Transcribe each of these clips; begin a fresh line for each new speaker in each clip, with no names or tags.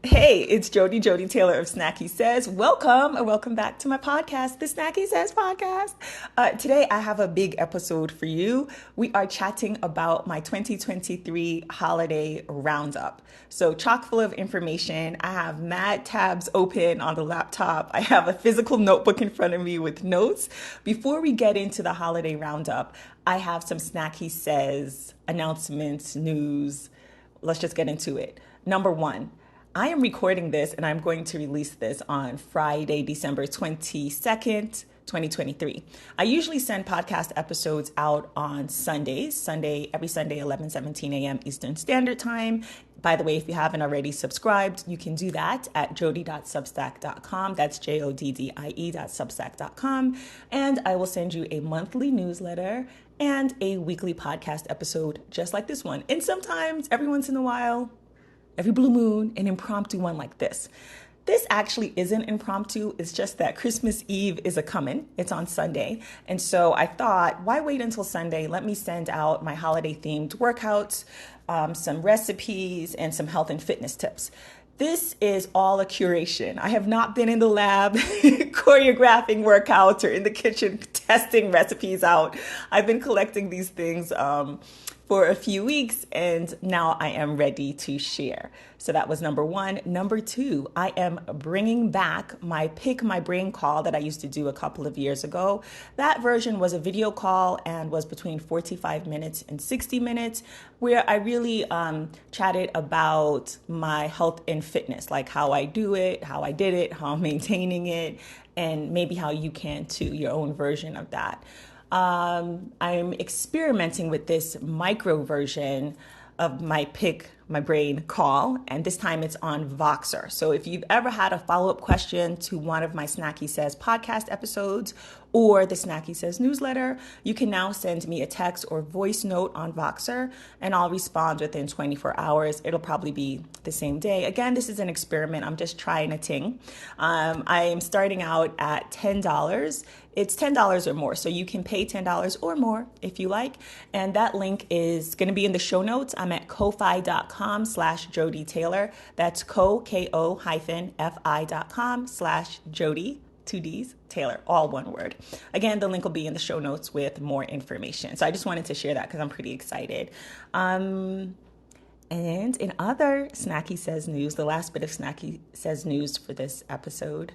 Hey, it's Joddie Taylor of SnackySays. Welcome or welcome back to my podcast, the SnackySays podcast. Today I have a big episode for you. We are chatting about my 2023 holiday roundup. So chock full of information. I have mad tabs open on the laptop. I have a physical notebook in front of me with notes. Before we get into the holiday roundup, I have some SnackySays announcements, news. Let's just get into it. Number one, I am recording this and I'm going to release this on Friday, December 22nd, 2023. I usually send podcast episodes out on Sundays, every Sunday, 11:17 a.m. Eastern Standard Time. By the way, if you haven't already subscribed, you can do that at joddie.substack.com. That's joddie.substack.com. And I will send you a monthly newsletter and a weekly podcast episode just like this one. And sometimes, every once in a while, every blue moon, an impromptu one like this. This actually isn't impromptu. It's just that Christmas Eve is a coming. It's on Sunday. And so I thought, why wait until Sunday? Let me send out my holiday themed workouts, some recipes, and some health and fitness tips. This is all a curation. I have not been in the lab choreographing workouts or in the kitchen testing recipes out. I've been collecting these things for a few weeks, and now I am ready to share. So that was number one. Number two, I am bringing back my Pick My Brain call that I used to do a couple of years ago. That version was a video call and was between 45 minutes and 60 minutes, where I really chatted about my health and fitness, like how I do it, how I did it, how I'm maintaining it, and maybe how you can too, your own version of that. I'm experimenting with this micro version of my Pick My Brain call, and this time it's on Voxer. So if you've ever had a follow-up question to one of my SnackySays podcast episodes or the SnackySays newsletter, you can now send me a text or voice note on Voxer, and I'll respond within 24 hours. It'll probably be the same day. Again, this is an experiment. I'm just trying a thing. I am starting out at $10. It's $10 or more, so you can pay $10 or more if you like. And that link is going to be in the show notes. I'm at ko-fi.com/Joddie Taylor. That's ko-fi.com/Joddie, two D's, Taylor, all one word. Again, the link will be in the show notes with more information. So I just wanted to share that because I'm pretty excited. And in other SnackySays news, the last bit of SnackySays news for this episode,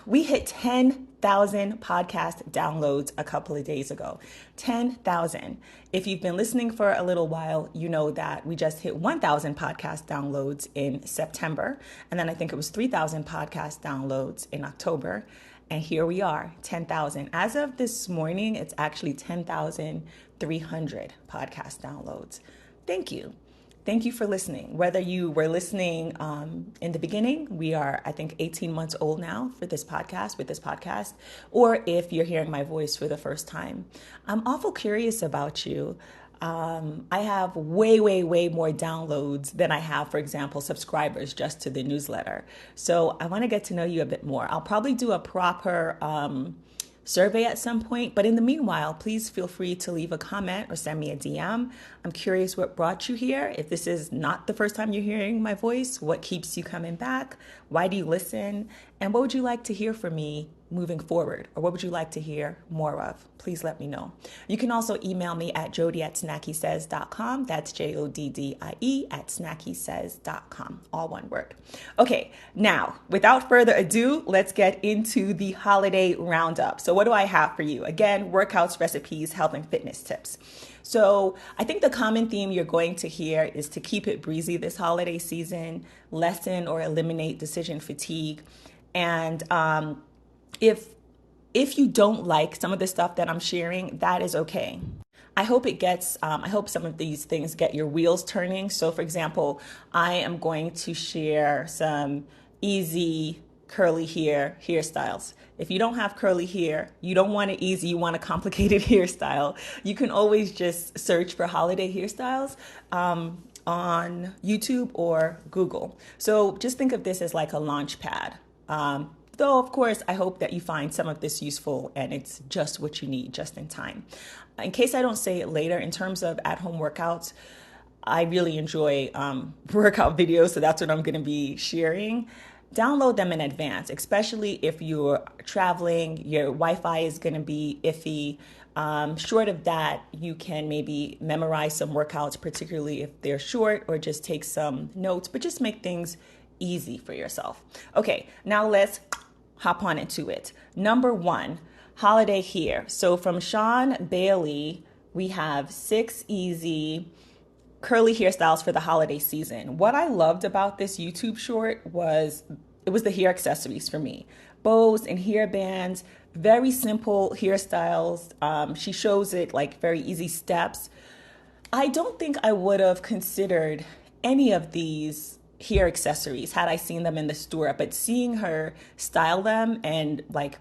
we hit 10,000 podcast downloads a couple of days ago. 10,000. If you've been listening for a little while, you know that we just hit 1,000 podcast downloads in September. And then I think it was 3,000 podcast downloads in October. And here we are, 10,000. As of this morning, it's actually 10,300 podcast downloads. Thank you. Thank you for listening. Whether you were listening in the beginning, we are, I think, 18 months old now with this podcast, or if you're hearing my voice for the first time. I'm awful curious about you. I have way more downloads than I have, for example, subscribers just to the newsletter. So I want to get to know you a bit more. I'll probably do a proper survey at some point. But in the meanwhile, please feel free to leave a comment or send me a DM. I'm curious what brought you here. If this is not the first time you're hearing my voice, what keeps you coming back? Why do you listen? And what would you like to hear from me moving forward? Or what would you like to hear more of? Please let me know. You can also email me at joddie@snackysays.com. That's JODDIE@snackysays.com. All one word. Okay, now, without further ado, let's get into the holiday roundup. So what do I have for you? Again, workouts, recipes, health and fitness tips. So I think the common theme you're going to hear is to keep it breezy this holiday season, lessen or eliminate decision fatigue. And if you don't like some of the stuff that I'm sharing, that is okay. I hope some of these things get your wheels turning. So for example, I am going to share some easy curly hairstyles. If you don't have curly hair, you don't want it easy, you want a complicated hairstyle, you can always just search for holiday hairstyles on YouTube or Google. So just think of this as like a launch pad. Though, of course, I hope that you find some of this useful and it's just what you need, just in time. In case I don't say it later, in terms of at-home workouts, I really enjoy workout videos, so that's what I'm going to be sharing. Download them in advance, especially if you're traveling, your Wi-Fi is going to be iffy. Short of that, you can maybe memorize some workouts, particularly if they're short, or just take some notes, but just make things easy for yourself. Okay, now let's hop on into it. Number one, holiday here. So from Sean Bailey, we have 6 easy curly hairstyles for the holiday season. What I loved about this YouTube short was it was the hair accessories for me. Bows and hair bands, very simple hairstyles. She shows it like very easy steps. I don't think I would have considered any of these hair accessories had I seen them in the store, but seeing her style them and like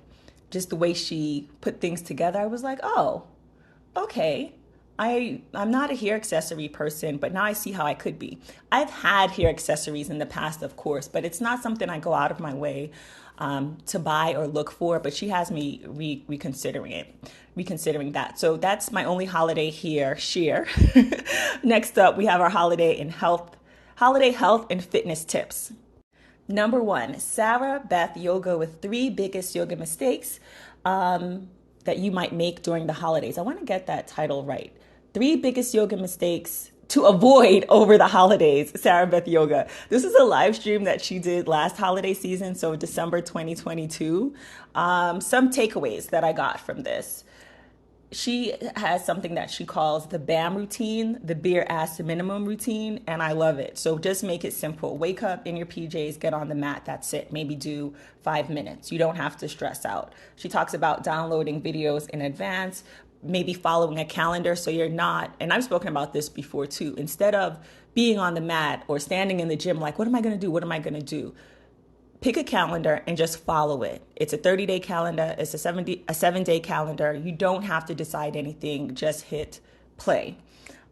just the way she put things together, I was like, oh, okay. I'm not a hair accessory person, but now I see how I could be. I've had hair accessories in the past, of course, but it's not something I go out of my way to buy or look for. But she has me reconsidering that. So that's my only holiday hair share. Next up, we have our holiday health and fitness tips. Number one, Sarah Beth Yoga with 3 biggest yoga mistakes that you might make during the holidays. I want to get that title right. 3 biggest yoga mistakes to avoid over the holidays, Sarah Beth Yoga. This is a live stream that she did last holiday season, so December 2022. Some takeaways that I got from this. She has something that she calls the BAM routine, the bare ass minimum routine, and I love it. So just make it simple. Wake up in your PJs, get on the mat, that's it. Maybe do 5 minutes. You don't have to stress out. She talks about downloading videos in advance, maybe following a calendar so you're not, and I've spoken about this before too, instead of being on the mat or standing in the gym like, what am I going to do? What am I going to do? Pick a calendar and just follow it. It's a 30-day calendar. It's a 7-day calendar. You don't have to decide anything. Just hit play.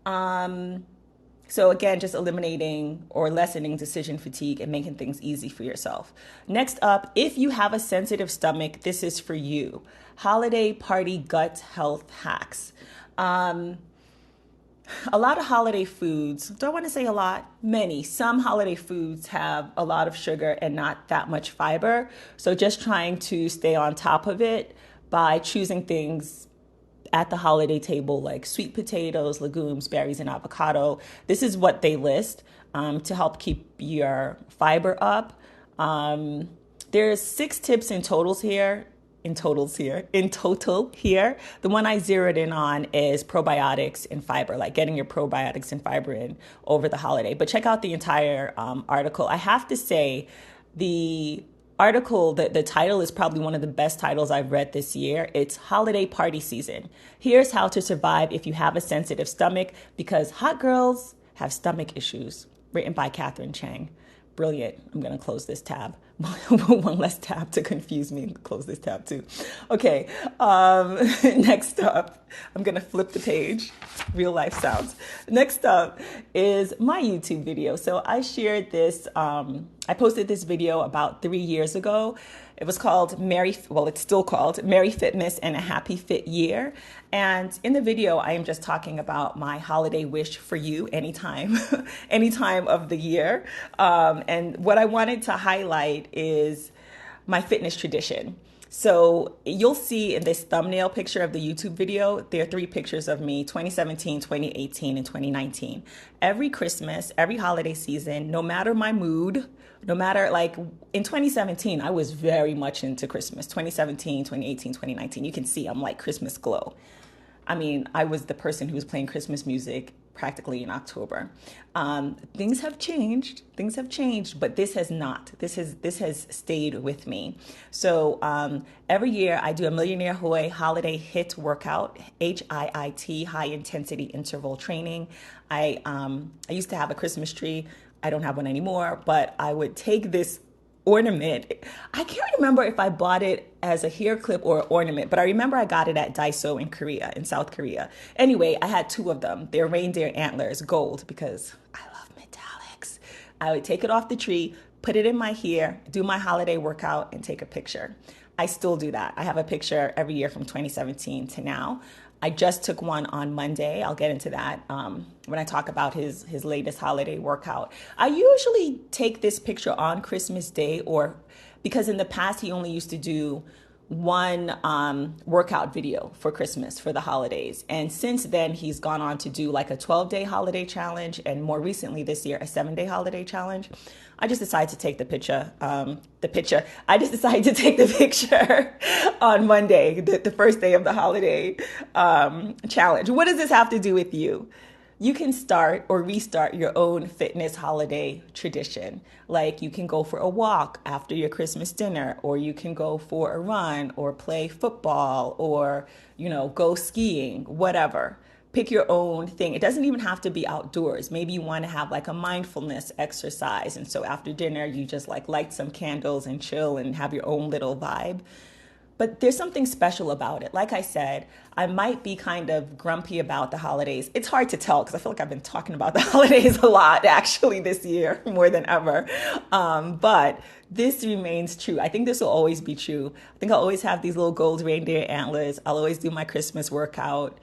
So again, just eliminating or lessening decision fatigue and making things easy for yourself. Next up, if you have a sensitive stomach, this is for you. Holiday party gut health hacks. A lot of holiday foods, don't want to say a lot, many. Some holiday foods have a lot of sugar and not that much fiber. So just trying to stay on top of it by choosing things at the holiday table like sweet potatoes, legumes, berries, and avocado. This is what they list to help keep your fiber up. There's 6 tips in total here. In total here. The one I zeroed in on is probiotics and fiber, like getting your probiotics and fiber in over the holiday. But check out the entire article. I have to say the article, the title is probably one of the best titles I've read this year. It's Holiday Party Season. Here's how to survive if you have a sensitive stomach, because hot girls have stomach issues. Written by Catherine Chang. Brilliant. I'm going to close this tab. One less tab to confuse me. Close this tab too. Okay. Next up, I'm going to flip the page. Real life sounds. Next up is my YouTube video. So I shared this. I posted this video about 3 years ago. It was called it's still called Merry Fitness and a Happy Fit Year. And in the video, I am just talking about my holiday wish for you anytime, any time of the year. And what I wanted to highlight is my fitness tradition. So you'll see in this thumbnail picture of the YouTube video, there are 3 pictures of me, 2017, 2018, and 2019. Every Christmas, every holiday season, no matter my mood, no matter like in 2017, I was very much into Christmas. 2017, 2018, 2019, you can see I'm like Christmas glow. I mean, I was the person who was playing Christmas music practically in October. Things have changed, but this has not. This has stayed with me. So every year I do a Millionaire Hoy holiday HIIT workout, HIIT, high intensity interval training. I used to have a Christmas tree. I don't have one anymore, but I would take this ornament. I can't remember if I bought it as a hair clip or ornament, but I remember I got it at Daiso in South Korea. Anyway, I had 2 of them. They're reindeer antlers, gold, because I love metallics. I would take it off the tree, put it in my hair, do my holiday workout, and take a picture. I still do that. I have a picture every year from 2017 to now. I just took one on Monday. I'll get into that when I talk about his latest holiday workout. I usually take this picture on Christmas Day, or because in the past he only used to do one workout video for Christmas for the holidays. And since then, he's gone on to do like a 12-day holiday challenge, and more recently this year, a 7-day holiday challenge. I just decided to take the picture. I just decided to take the picture on Monday, the first day of the holiday challenge. What does this have to do with you? You can start or restart your own fitness holiday tradition. Like you can go for a walk after your Christmas dinner, or you can go for a run or play football, or, go skiing, whatever. Pick your own thing. It doesn't even have to be outdoors. Maybe you want to have like a mindfulness exercise. And so after dinner, you just like light some candles and chill and have your own little vibe. But there's something special about it. Like I said, I might be kind of grumpy about the holidays. It's hard to tell because I feel like I've been talking about the holidays a lot actually this year, more than ever. But this remains true. I think this will always be true. I think I'll always have these little gold reindeer antlers. I'll always do my Christmas workout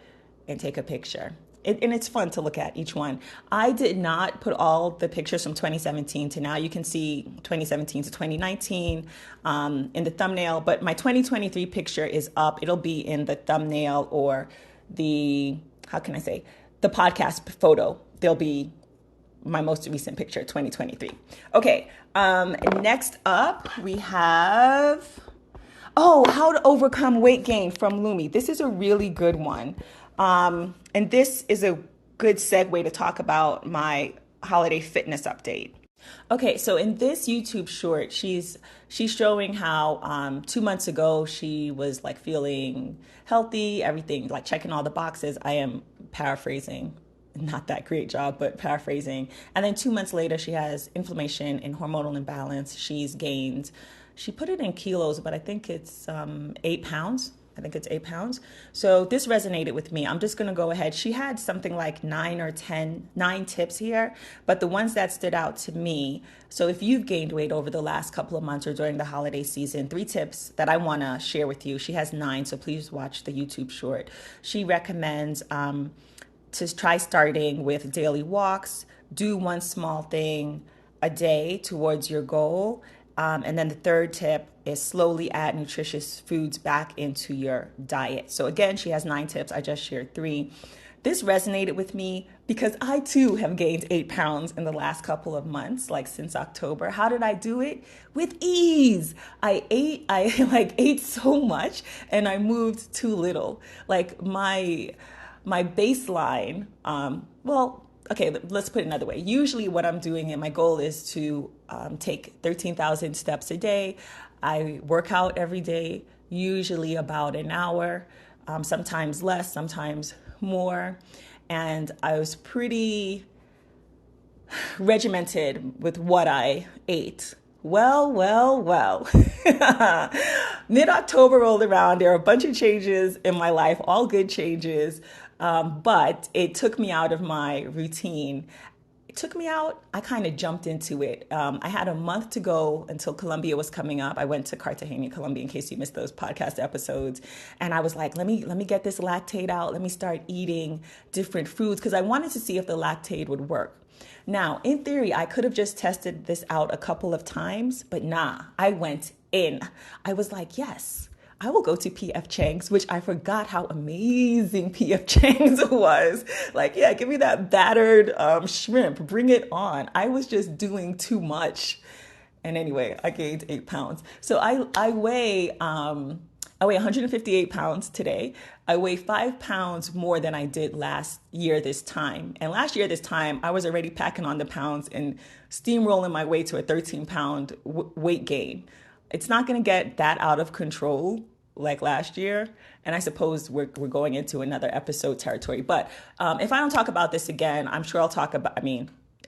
and take a picture. And it's fun to look at each one. I did not put all the pictures from 2017 to now. You can see 2017 to 2019 in the thumbnail, but my 2023 picture is up. It'll be in the thumbnail or the podcast photo. There'll be my most recent picture, 2023. Okay, next up we have, how to overcome weight gain from Lumi. This is a really good one. And this is a good segue to talk about my holiday fitness update. Okay, so in this YouTube short, she's showing how 2 months ago she was like feeling healthy, everything, like checking all the boxes. I am paraphrasing, not that great job, but paraphrasing. And then 2 months later, she has inflammation and hormonal imbalance. She's gained, she put it in kilos, but I think it's 8 pounds. I think it's 8 pounds. So this resonated with me. I'm just going to go ahead. She had something like 9 tips here, but the ones that stood out to me. So if you've gained weight over the last couple of months or during the holiday season, 3 tips that I want to share with you. She has 9, so please watch the YouTube short. She recommends to try starting with daily walks, do one small thing a day towards your goal. And then the third tip is slowly add nutritious foods back into your diet. So again, she has 9 tips. I just shared 3. This resonated with me because I too have gained 8 pounds in the last couple of months, like since October. How did I do it? With ease. I ate so much and I moved too little. Like my baseline, okay, let's put it another way. Usually what I'm doing, and my goal is to take 13,000 steps a day. I work out every day, usually about an hour, sometimes less, sometimes more. And I was pretty regimented with what I ate. Well. Mid-October rolled around. There are a bunch of changes in my life, all good changes. But it took me out of my routine. I kind of jumped into it. I had a month to go until Colombia was coming up. I went to Cartagena, Colombia, in case you missed those podcast episodes. And I was like, let me get this lactate out. Let me start eating different foods because I wanted to see if the lactate would work. Now, in theory, I could have just tested this out a couple of times, but nah, I went in. I was like, yes, I will go to P.F. Chang's, which I forgot how amazing P.F. Chang's was. Like, yeah, give me that battered shrimp. Bring it on. I was just doing too much. And anyway, I gained 8 pounds. So I weigh 158 pounds today. I weigh 5 pounds more than I did last year this time. And last year this time, I was already packing on the pounds and steamrolling my way to a 13-pound weight gain. It's not going to get that out of control like last year. And I suppose we're going into another episode territory. But if I don't talk about this again, I'm sure I'll talk about,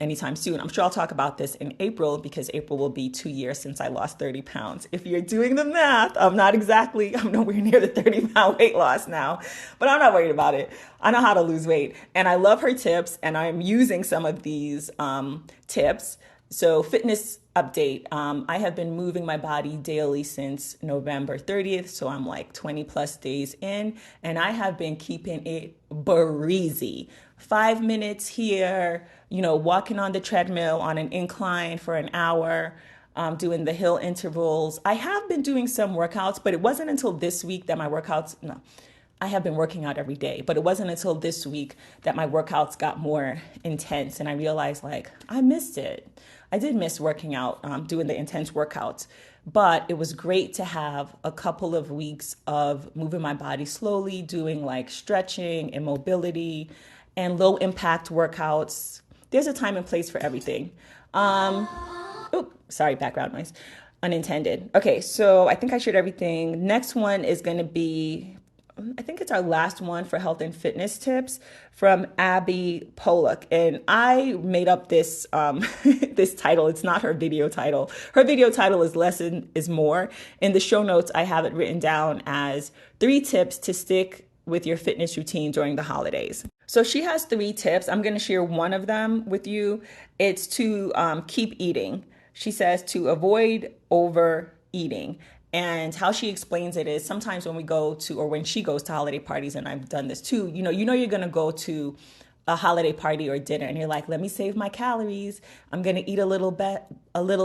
anytime soon. I'm sure I'll talk about this in April because April will be 2 years since I lost 30 pounds. If you're doing the math, I'm nowhere near the 30-pound weight loss now, but I'm not worried about it. I know how to lose weight and I love her tips and I'm using some of these tips. So fitness update. I have been moving my body daily since November 30th. So I'm like 20 plus days in, and I have been keeping it breezy. 5 minutes here, walking on the treadmill on an incline for an hour, doing the hill intervals. I have been doing some workouts, but it wasn't until this week that my workouts, no, I have been working out every day, but it wasn't until this week that my workouts got more intense. And I realized like I missed it. I did miss working out, doing the intense workouts, but it was great to have a couple of weeks of moving my body slowly, doing like stretching and mobility and low impact workouts. There's a time and place for everything. Sorry, background noise. Unintended. Okay, so I think I shared everything. Next one is going to be, I think it's our last one for health and fitness tips from Abby Pollock. And I made up this this title. It's not her video title. Her video title is Less is More. In the show notes, I have it written down as 3 tips to stick with your fitness routine during the holidays. So she has 3 tips. I'm going to share one of them with you. It's to keep eating. She says to avoid overeating. And how she explains it is sometimes when we go to, or when she goes to holiday parties, and I've done this too, you know you're going to go to a holiday party or dinner and you're like, let me save my calories. I'm going to eat a little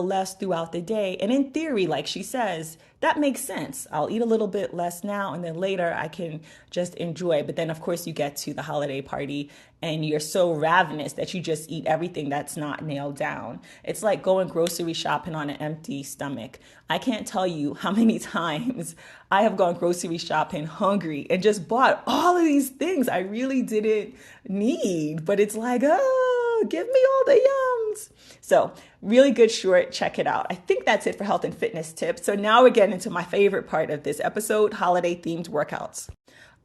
less throughout the day. And in theory, like she says, that makes sense. I'll eat a little bit less now and then later I can just enjoy. But then of course you get to the holiday party and you're so ravenous that you just eat everything that's not nailed down. It's like going grocery shopping on an empty stomach. I can't tell you how many times I have gone grocery shopping hungry and just bought all of these things I really didn't need. But it's like, oh, give me all the yums. So really good short, check it out. I think that's it for health and fitness tips. So now we're getting into my favorite part of this episode, holiday themed workouts.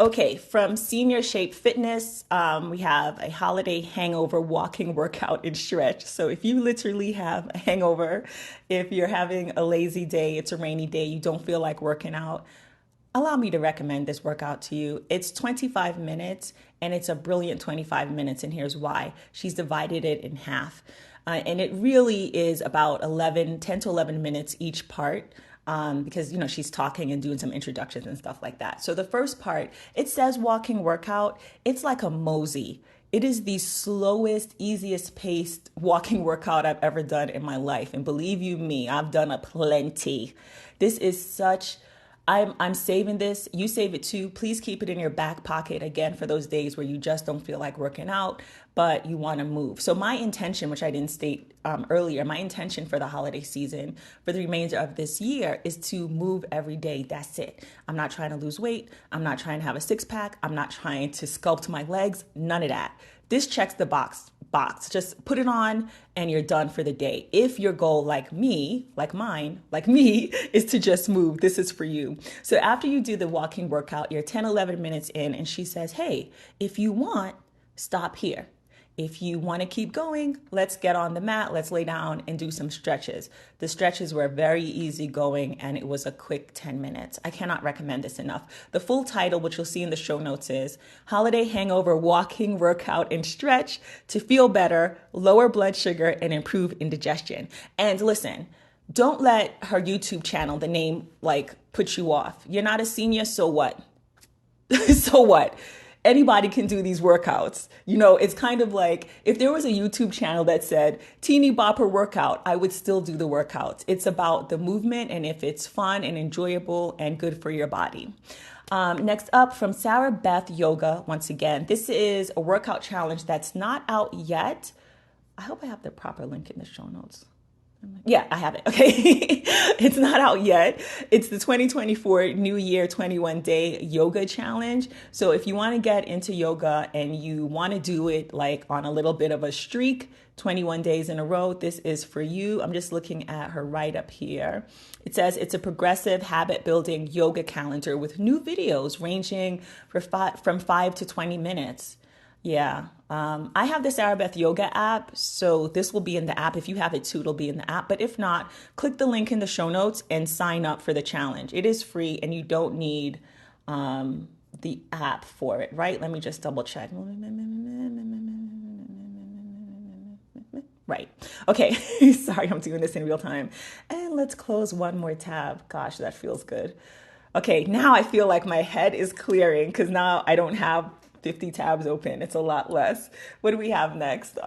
Okay, from Senior Shape Fitness, we have a holiday hangover walking workout and stretch. So if you literally have a hangover, if you're having a lazy day, it's a rainy day, you don't feel like working out, allow me to recommend this workout to you. It's 25 minutes and it's a brilliant 25 minutes. And here's why. She's divided it in half. And it really is about 10 to 11 minutes each part. Because, she's talking and doing some introductions and stuff like that. So the first part, it says walking workout. It's like a mosey. It is the slowest, easiest paced walking workout I've ever done in my life. And believe you me, I've done a plenty. This is such... I'm saving this. You save it too. Please keep it in your back pocket again for those days where you just don't feel like working out, but you want to move. So my intention, which I didn't state earlier, my intention for the holiday season for the remainder of this year is to move every day. That's it. I'm not trying to lose weight. I'm not trying to have a 6-pack. I'm not trying to sculpt my legs. None of that. This checks the box. Just put it on and you're done for the day. If your goal, like me, is to just move, this is for you. So after you do the walking workout, you're 10, 11 minutes in and she says, hey, if you want, stop here. If you want to keep going, let's get on the mat. Let's lay down and do some stretches. The stretches were very easy going and it was a quick 10 minutes. I cannot recommend this enough. The full title, which you'll see in the show notes, is Holiday Hangover Walking Workout and Stretch to Feel Better, Lower Blood Sugar, and Improve Indigestion. And listen, don't let her YouTube channel, the name, put you off. You're not a senior, so what? So what? Anybody can do these workouts. It's kind of like if there was a YouTube channel that said teeny bopper workout, I would still do the workouts. It's about the movement and if it's fun and enjoyable and good for your body. Next up from Sarah Beth Yoga. Once again, this is a workout challenge that's not out yet. I hope I have the proper link in the show notes. Yeah, I have it. Okay. It's not out yet. It's the 2024 New Year 21 Day Yoga Challenge. So if you want to get into yoga and you want to do it on a little bit of a streak, 21 days in a row, this is for you. I'm just looking at her right up here. It says it's a progressive habit building yoga calendar with new videos ranging from 5 to 20 minutes. Yeah. I have the Sarah Beth Yoga app, so this will be in the app. If you have it too, it'll be in the app. But if not, click the link in the show notes and sign up for the challenge. It is free and you don't need the app for it, right? Let me just double check. Right. Okay. Sorry, I'm doing this in real time. And let's close one more tab. Gosh, that feels good. Okay, now I feel like my head is clearing because now I don't have 50 tabs open. It's a lot less. What do we have next?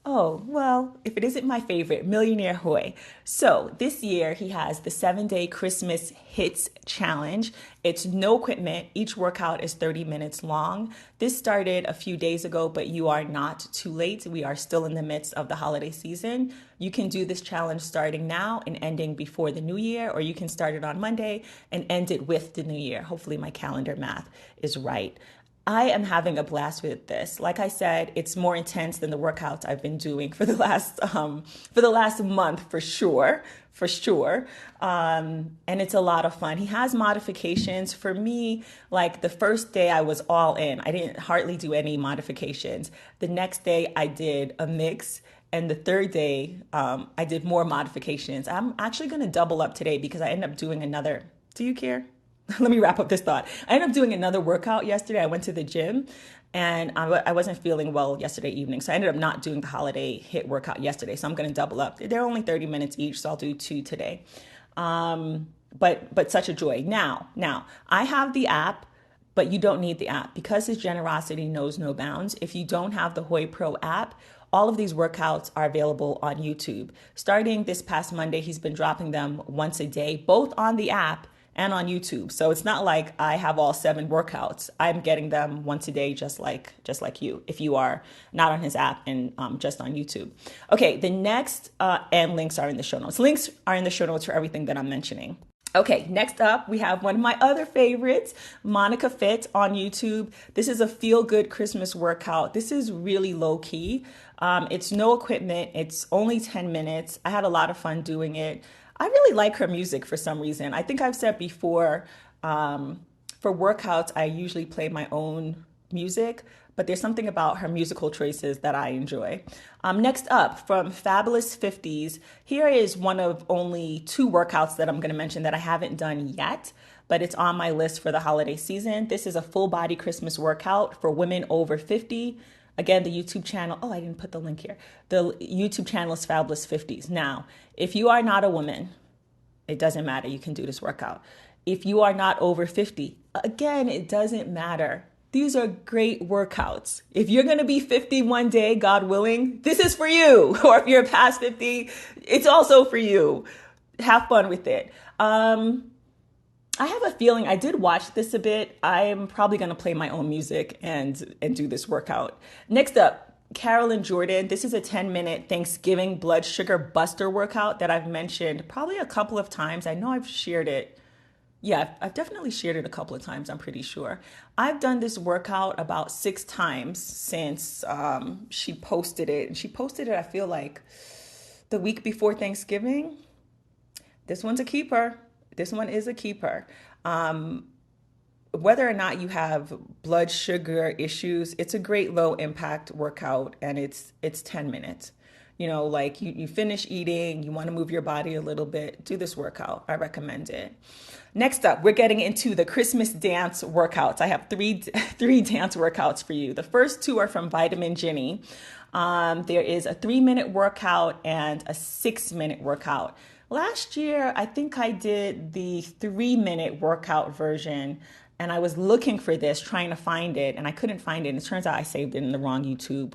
Oh, well, if it isn't my favorite, Millionaire Hoy. So this year he has the 7-day Christmas Hits Challenge. It's no equipment. Each workout is 30 minutes long. This started a few days ago, but you are not too late. We are still in the midst of the holiday season. You can do this challenge starting now and ending before the new year, or you can start it on Monday and end it with the new year. Hopefully my calendar math is right. I am having a blast with this. Like I said, it's more intense than the workouts I've been doing for the last month for sure. And it's a lot of fun. He has modifications for me. Like the first day I was all in. I didn't hardly do any modifications. The next day I did a mix. And the third day, I did more modifications. I'm actually going to double up today because I end up doing another. Do you care? Let me wrap up this thought. I ended up doing another workout yesterday. I went to the gym and I wasn't feeling well yesterday evening. So I ended up not doing the holiday hit workout yesterday. So I'm going to double up. They're only 30 minutes each. So I'll do 2 today. But such a joy. Now I have the app, but you don't need the app because his generosity knows no bounds. If you don't have the Hoy Pro app, all of these workouts are available on YouTube. Starting this past Monday, he's been dropping them once a day, both on the app and on YouTube. So it's not like I have all 7 workouts. I'm getting them once a day, just like you, if you are not on his app and just on YouTube. Okay, the next, and links are in the show notes. Links are in the show notes for everything that I'm mentioning. Okay, next up, we have one of my other favorites, Monica Fit on YouTube. This is a feel-good Christmas workout. This is really low-key. It's no equipment. It's only 10 minutes. I had a lot of fun doing it. I really like her music for some reason. I think I've said before, for workouts, I usually play my own music, but there's something about her musical choices that I enjoy. Next up, from Fabulous 50s, here is one of only 2 workouts that I'm going to mention that I haven't done yet, but it's on my list for the holiday season. This is a full body Christmas workout for women over 50. Again, the YouTube channel, oh, I didn't put the link here. The YouTube channel is Fabulous 50s. Now, if you are not a woman, it doesn't matter. You can do this workout. If you are not over 50, again, it doesn't matter. These are great workouts. If you're going to be 50 one day, God willing, this is for you. Or if you're past 50, it's also for you. Have fun with it. I have a feeling I did watch this a bit. I'm probably going to play my own music and do this workout. Next up, Carolyn Jordan. This is a 10-minute Thanksgiving blood sugar buster workout that I've mentioned probably a couple of times. I know I've shared it. Yeah, I've definitely shared it a couple of times, I'm pretty sure. I've done this workout about 6 times since she posted it. And she posted it, I feel like, the week before Thanksgiving. This one's a keeper. This one is a keeper. Whether or not you have blood sugar issues, it's a great low impact workout and it's 10 minutes. You know, like you finish eating, you want to move your body a little bit, do this workout. I recommend it. Next up, we're getting into the Christmas dance workouts. I have three dance workouts for you. The first 2 are from Vitamin Ginny. There is a 3-minute workout and a 6-minute workout. Last year, I think I did the 3-minute workout version, and I was looking for this, trying to find it, and I couldn't find it. And it turns out I saved it in the wrong YouTube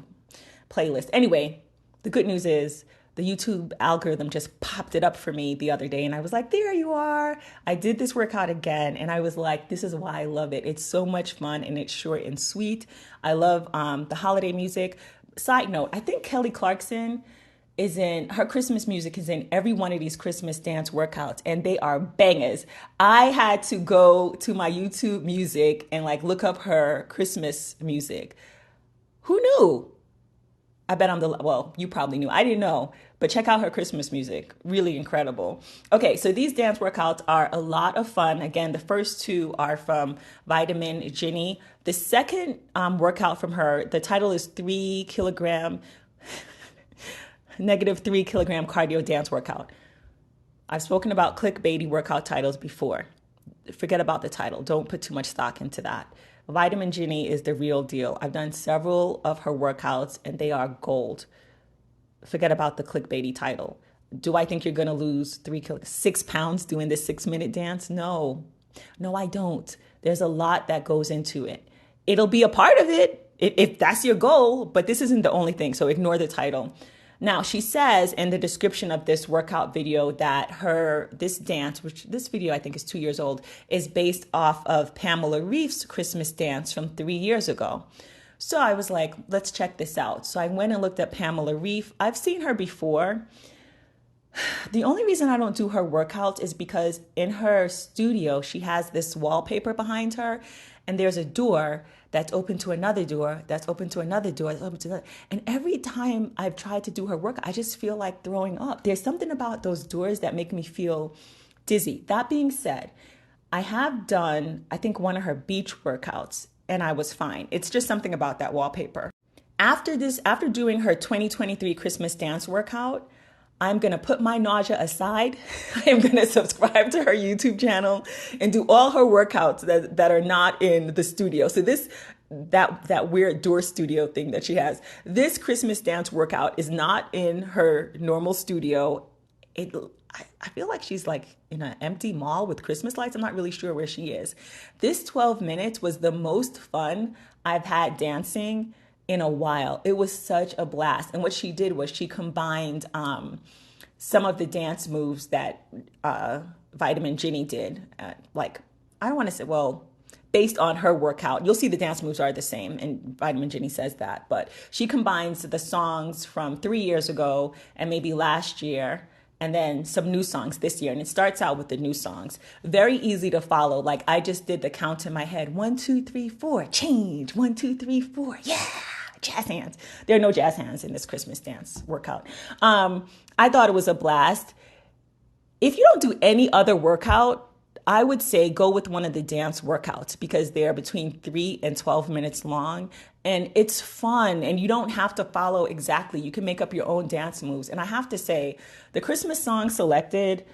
playlist. Anyway, the good news is the YouTube algorithm just popped it up for me the other day, and I was like, there you are. I did this workout again, and I was like, this is why I love it. It's so much fun, and it's short and sweet. I love the holiday music. Side note, I think Kelly Clarkson her Christmas music is in every one of these Christmas dance workouts, and they are bangers. I had to go to my YouTube music and look up her Christmas music. Who knew? I bet you probably knew. I didn't know, but check out her Christmas music. Really incredible. Okay, so these dance workouts are a lot of fun. Again, the first 2 are from Vitamin Ginny. The second workout from her, the title is -3 kilogram cardio dance workout. I've spoken about clickbaity workout titles before. Forget about the title. Don't put too much stock into that. Vitamin Ginny is the real deal. I've done several of her workouts and they are gold. forget about the clickbaity title. Do I think you're going to lose 6 pounds doing this 6-minute dance? No, I don't. There's a lot that goes into it. It'll be a part of it if that's your goal, but this isn't the only thing. So ignore the title. Now, she says in the description of this workout video that this dance, which this video I think is 2 years old, is based off of Pamela Reif's Christmas dance from 3 years ago. So I was like, let's check this out. So I went and looked at Pamela Reif. I've seen her before. The only reason I don't do her workouts is because in her studio, she has this wallpaper behind her, and there's a door that's open to another door, that's open to another door, that's open to another. And every time I've tried to do her work, I just feel like throwing up. There's something about those doors that make me feel dizzy. That being said, I have done, I think, one of her beach workouts, and I was fine. It's just something about that wallpaper. After doing her 2023 Christmas dance workout, I'm going to put my nausea aside. I am going to subscribe to her YouTube channel and do all her workouts that are not in the studio. So that weird door studio thing that she has, this Christmas dance workout is not in her normal studio. I feel like she's like in an empty mall with Christmas lights. I'm not really sure where she is. This 12 minutes was the most fun I've had dancing in a while. It was such a blast. And what she did was she combined some of the dance moves that Vitamin Ginny did. I don't want to say, well, based on her workout. You'll see the dance moves are the same, and Vitamin Ginny says that. But she combines the songs from 3 years ago and maybe last year, and then some new songs this year. And it starts out with the new songs. Very easy to follow. Like I just did the count in my head. 1, 2, 3, 4, change. 1, 2, 3, 4. Yeah. Jazz hands. There are no jazz hands in this Christmas dance workout. I thought it was a blast. If you don't do any other workout, I would say go with one of the dance workouts because they're between 3 and 12 minutes long. And it's fun and you don't have to follow exactly. You can make up your own dance moves. And I have to say, the Christmas song selected,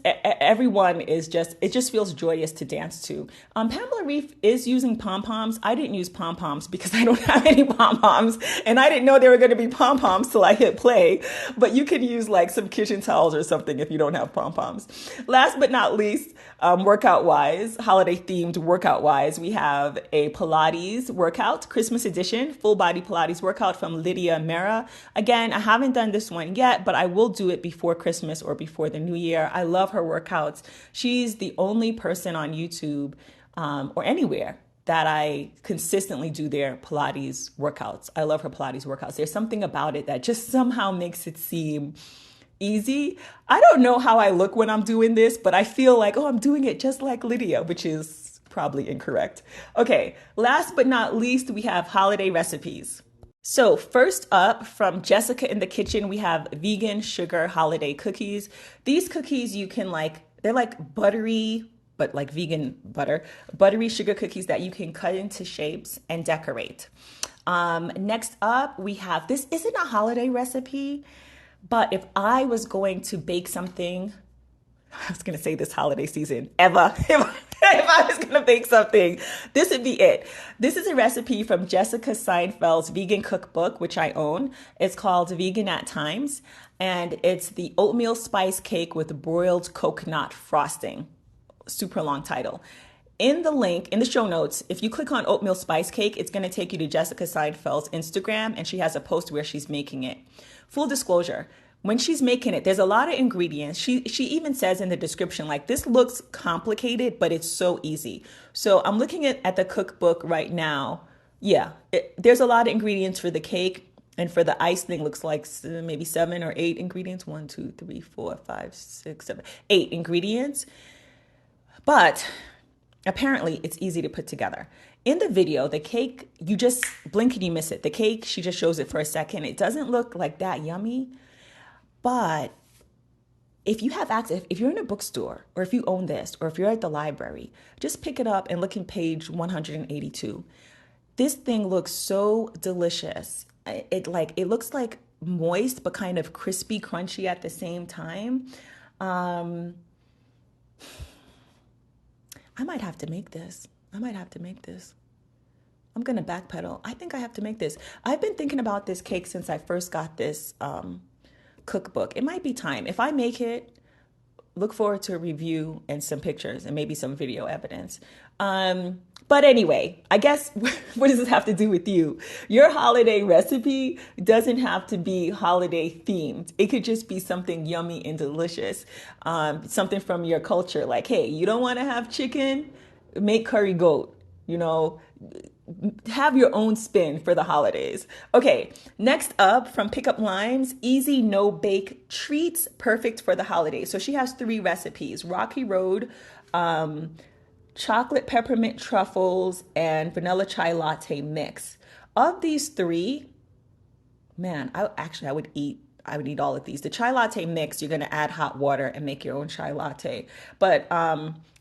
everyone is it just feels joyous to dance to. Pamela Reif is using pom-poms. I didn't use pom-poms because I don't have any pom-poms and I didn't know there were going to be pom-poms till I hit play, but you can use like some kitchen towels or something if you don't have pom-poms. Last but not least, workout-wise, holiday-themed workout-wise, we have a Pilates workout, Christmas edition, full-body Pilates workout from Lydia Mera. Again, I haven't done this one yet, but I will do it before Christmas or before the new year. I love her workouts. She's the only person on YouTube or anywhere that I consistently do their Pilates workouts. I love her Pilates workouts. There's something about it that just somehow makes it seem easy. I don't know how I look when I'm doing this, but I feel like, oh, I'm doing it just like Lydia, which is probably incorrect. Okay, last but not least, we have holiday recipes. So first up from Jessica in the Kitchen, we have vegan sugar holiday cookies. These cookies you can they're like buttery, but like vegan butter, buttery sugar cookies that you can cut into shapes and decorate. Next up, we have, this isn't a holiday recipe, but if I was going to bake something, I was going to say this holiday season, ever, if I was going to bake something, this would be it. This is a recipe from Jessica Seinfeld's vegan cookbook, which I own. It's called Vegan at Times, and it's the oatmeal spice cake with broiled coconut frosting. Super long title. In the link, in the show notes, if you click on oatmeal spice cake, it's going to take you to Jessica Seinfeld's Instagram, and she has a post where she's making it. Full disclosure, when she's making it, there's a lot of ingredients. She even says in the description, like, this looks complicated, but it's so easy. So I'm looking at the cookbook right now. Yeah, there's a lot of ingredients for the cake. And for the ice thing, looks like maybe 7 or 8 ingredients. 1, 2, 3, 4, 5, 6, 7, 8 ingredients. But apparently it's easy to put together. In the video, the cake, you just blink and you miss it. The cake, she just shows it for a second. It doesn't look like that yummy. But if you have access, if you're in a bookstore or if you own this or if you're at the library, just pick it up and look in page 182. This thing looks so delicious. It looks like moist but kind of crispy, crunchy at the same time. I might have to make this. I'm going to backpedal. I think I have to make this. I've been thinking about this cake since I first got this cookbook. It might be time. If I make it, look forward to a review and some pictures and maybe some video evidence. But anyway, I guess what does this have to do with you? Your holiday recipe doesn't have to be holiday themed. It could just be something yummy and delicious. Something from your culture. Like, hey, you don't want to have chicken? Make curry goat. You know, have your own spin for the holidays. Okay, next up from Pickup Limes, easy no bake treats, perfect for the holidays. So she has 3 recipes: Rocky Road, chocolate peppermint truffles, and vanilla chai latte mix. Of these 3, man, I would eat all of these. The chai latte mix, you're going to add hot water and make your own chai latte. But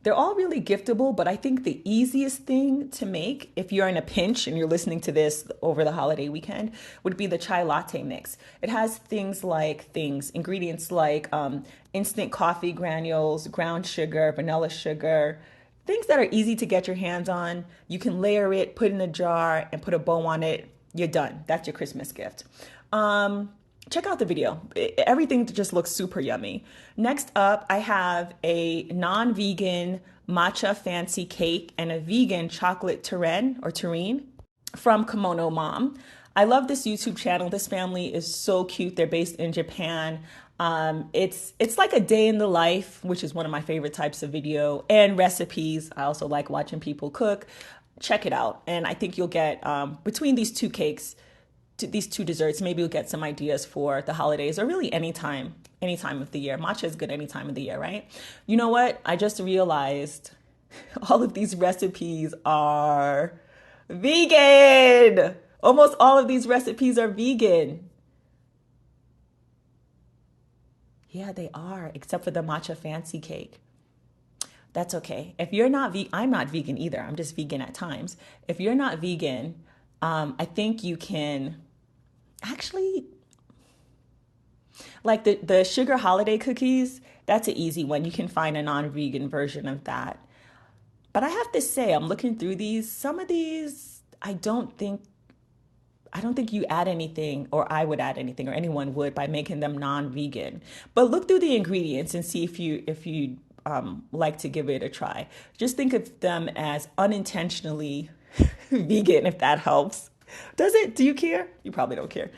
they're all really giftable, but I think the easiest thing to make if you're in a pinch and you're listening to this over the holiday weekend would be the chai latte mix. It has ingredients like instant coffee granules, ground sugar, vanilla sugar, things that are easy to get your hands on. You can layer it, put it in a jar, and put a bow on it. You're done. That's your Christmas gift. Check out the video. Everything just looks super yummy. Next up, I have a non-vegan matcha fancy cake and a vegan chocolate terrine from Kimono Mom. I love this YouTube channel. This family is so cute. They're based in Japan. It's like a day in the life, which is one of my favorite types of video, and recipes. I also like watching people cook. Check it out. And I think you'll get, between these 2 cakes, these 2 desserts, maybe you'll get some ideas for the holidays or really any time of the year. Matcha is good any time of the year, right? You know what? I just realized all of these recipes are vegan. Almost all of these recipes are vegan. Yeah, they are, except for the matcha fancy cake. That's okay. If you're not I'm not vegan either. I'm just vegan at times. If you're not vegan, I think you can actually, like the sugar holiday cookies, that's an easy one. You can find a non-vegan version of that. But I have to say, I'm looking through these. Some of these, I don't think you add anything, or I would add anything, or anyone would, by making them non-vegan. But look through the ingredients and see if you like to give it a try. Just think of them as unintentionally vegan, if that helps. Does it? Do you care? You probably don't care.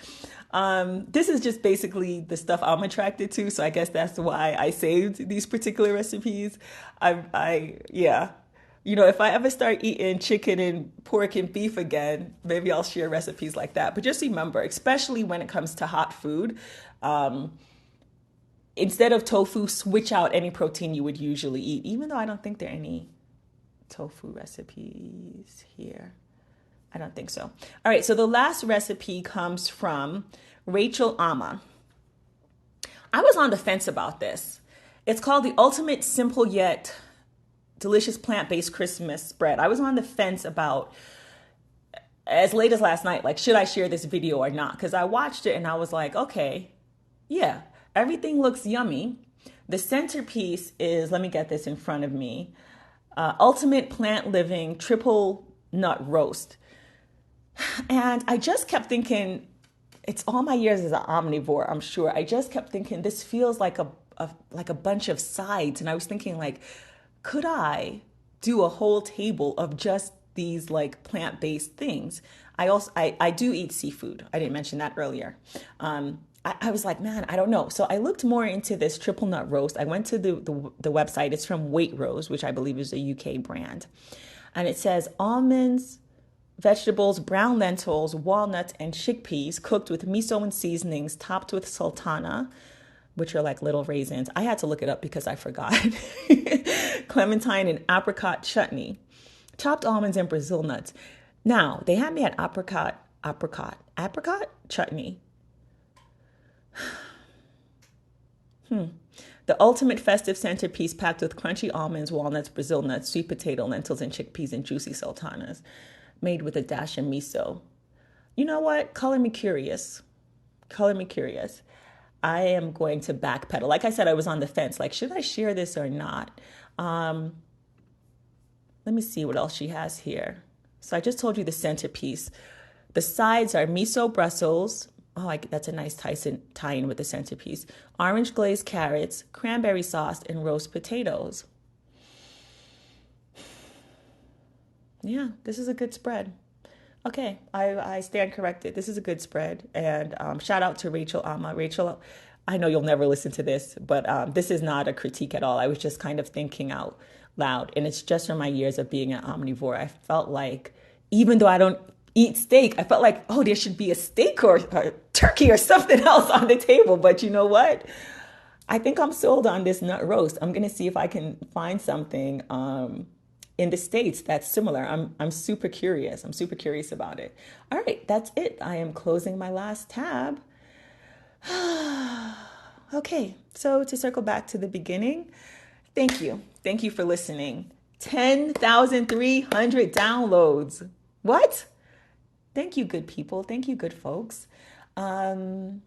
This is just basically the stuff I'm attracted to, so I guess that's why I saved these particular recipes. Yeah. You know, if I ever start eating chicken and pork and beef again, maybe I'll share recipes like that. But just remember, especially when it comes to hot food, instead of tofu, switch out any protein you would usually eat, even though I don't think there are any tofu recipes here. I don't think so. All right, so the last recipe comes from Rachel Ama. I was on the fence about this. It's called the Ultimate Simple Yet Delicious Plant-Based Christmas Spread. I was on the fence about, as late as last night, like, should I share this video or not? Because I watched it and I was like, okay, yeah, everything looks yummy. The centerpiece is, let me get this in front of me, Ultimate Plant Living Triple Nut Roast. And I just kept thinking, it's all my years as an omnivore, I'm sure. I just kept thinking, this feels like a bunch of sides. And I was thinking, like, could I do a whole table of just these like plant-based things? I do eat seafood. I didn't mention that earlier. I was like, man, I don't know. So I looked more into this triple nut roast. I went to the website. It's from Waitrose, which I believe is a UK brand. And it says almonds, vegetables, brown lentils, walnuts, and chickpeas cooked with miso and seasonings, topped with sultana, which are like little raisins. I had to look it up because I forgot. Clementine and apricot chutney, chopped almonds and Brazil nuts. Now, they had me at apricot chutney. The ultimate festive centerpiece packed with crunchy almonds, walnuts, Brazil nuts, sweet potato, lentils, and chickpeas, and juicy sultanas, made with a dash of miso. You know what? Color me curious. I am going to backpedal. Like I said, I was on the fence. Like, should I share this or not? Let me see what else she has here. So I just told you the centerpiece. The sides are miso Brussels. Oh, that's a nice tie-in with the centerpiece. Orange glazed carrots, cranberry sauce, and roast potatoes. Yeah, this is a good spread. Okay, I stand corrected. This is a good spread. And shout out to Rachel Ama. Rachel, I know you'll never listen to this, but this is not a critique at all. I was just kind of thinking out loud. And it's just from my years of being an omnivore. I felt like, even though I don't eat steak, I felt like, oh, there should be a steak or turkey or something else on the table. But you know what? I think I'm sold on this nut roast. I'm going to see if I can find something in the States that's similar. I'm super curious. I'm super curious about it. All right, that's it. I am closing my last tab. Okay, so to circle back to the beginning, thank you. Thank you for listening. 10,300 downloads. What? Thank you, good people. Thank you, good folks. Thank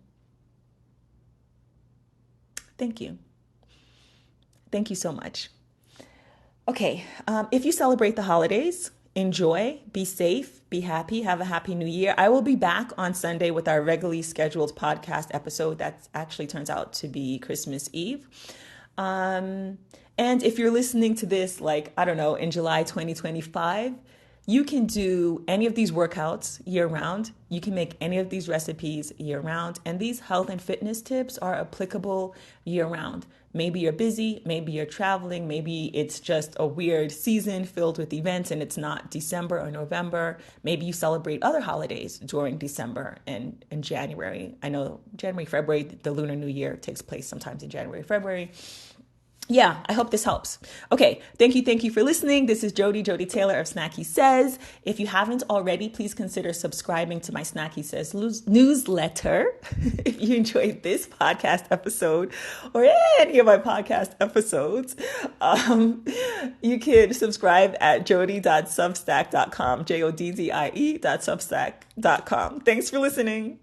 you. Thank you so much. Okay, if you celebrate the holidays, enjoy, be safe, be happy, have a happy new year. I will be back on Sunday with our regularly scheduled podcast episode that actually turns out to be Christmas Eve. And if you're listening to this, like, I don't know, in July 2025, you can do any of these workouts year round. You can make any of these recipes year round. And these health and fitness tips are applicable year round. Maybe you're busy, maybe you're traveling, maybe it's just a weird season filled with events and it's not December or November. Maybe you celebrate other holidays during December and January. I know January, February, the Lunar New Year takes place sometimes in January, February. Yeah, I hope this helps. Okay, thank you for listening. This is Joddie Taylor of SnackySays. If you haven't already, please consider subscribing to my SnackySays newsletter. If you enjoyed this podcast episode or any of my podcast episodes, you can subscribe at joddie.substack.com, joddie.substack.com. Thanks for listening.